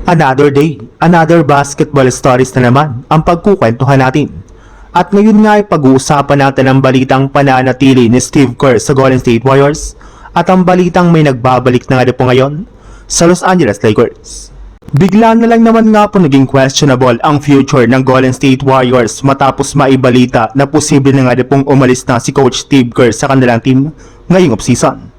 Another day, another basketball stories na naman ang pagkukwentuhan natin. At ngayon nga ay pag-uusapan natin ang balitang pananatili ni Steve Kerr sa Golden State Warriors at ang balitang may nagbabalik na nga po ngayon sa Los Angeles Lakers. Bigla na lang naman nga po naging questionable ang future ng Golden State Warriors matapos maibalita na posible na nga pong umalis na si Coach Steve Kerr sa kanilang team ngayong offseason.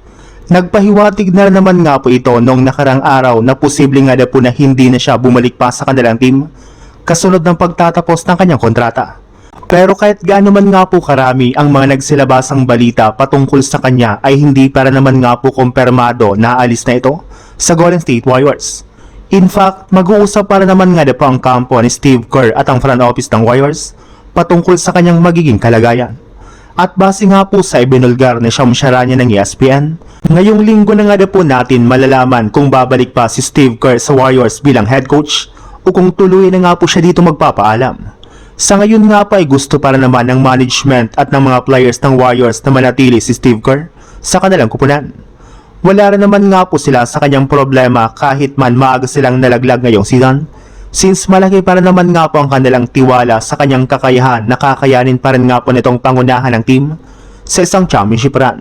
Nagpahiwatig na naman nga po ito noong nakarang araw na posible nga po na hindi na siya bumalik pa sa kanilang team kasunod ng pagtatapos ng kanyang kontrata. Pero kahit gaano man nga po karami ang mga nagsilabasang balita patungkol sa kanya ay hindi para naman nga po kumpirmado na alis na ito sa Golden State Warriors. In fact, mag-uusap para naman nga po ang kampo ni Steve Kerr at ang front office ng Warriors patungkol sa kanyang magiging kalagayan. At base nga po sa ibinulgar ni Shams Charania ng ESPN, ngayong linggo na nga po natin malalaman kung babalik pa si Steve Kerr sa Warriors bilang head coach o kung tuloy na nga po siya dito magpapaalam. Sa ngayon nga pa ay gusto para naman ng management at ng mga players ng Warriors na manatili si Steve Kerr sa kanilang kupunan. Wala rin naman nga po sila sa kanyang problema kahit man maaga silang nalaglag ngayong season, since malaki para naman nga po ang kanilang tiwala sa kanyang kakayahan na kakayanin pa rin nga po nitong pangunahan ng team sa isang championship run.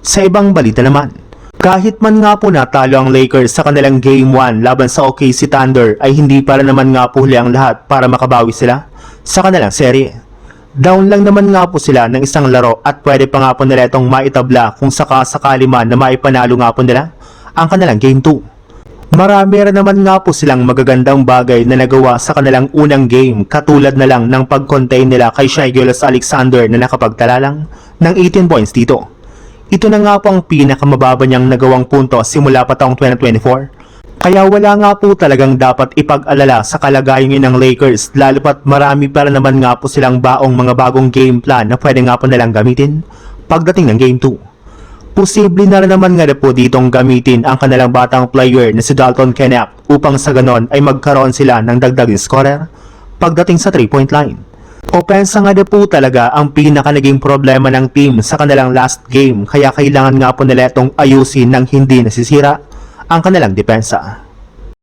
Sa ibang balita naman, kahit man nga po natalo ang Lakers sa kanilang Game 1 laban sa OKC Thunder ay hindi para naman nga po huli ang lahat para makabawi sila sa kanilang serye. Down lang naman nga po sila ng isang laro at pwede pa nga po nila itong maitabla kung sakasakali man na maipanalo nga po nila ang kanilang Game 2. Marami rin naman nga po silang magagandang bagay na nagawa sa kanilang unang game katulad na lang ng pag-contain nila kay Shai Gilgeous-Alexander na nakapagtala lang ng 18 points dito. Ito na nga po ang pinakamababa niyang nagawang punto simula pa taong 2024. Kaya wala nga po talagang dapat ipag-alala sa kalagayan ng Lakers lalo pat marami para naman nga po silang baong mga bagong game plan na pwede nga po nalang gamitin pagdating ng Game 2. Posible na rin naman nga po ditong gamitin ang kanilang batang player na si Dalton Knecht upang sa ganon ay magkaroon sila ng dagdag scorer pagdating sa 3-point line. Opensa nga po talaga ang pinaka naging problema ng team sa kanilang last game kaya kailangan nga po nila itong ayusin ng hindi nasisira ang kanilang depensa.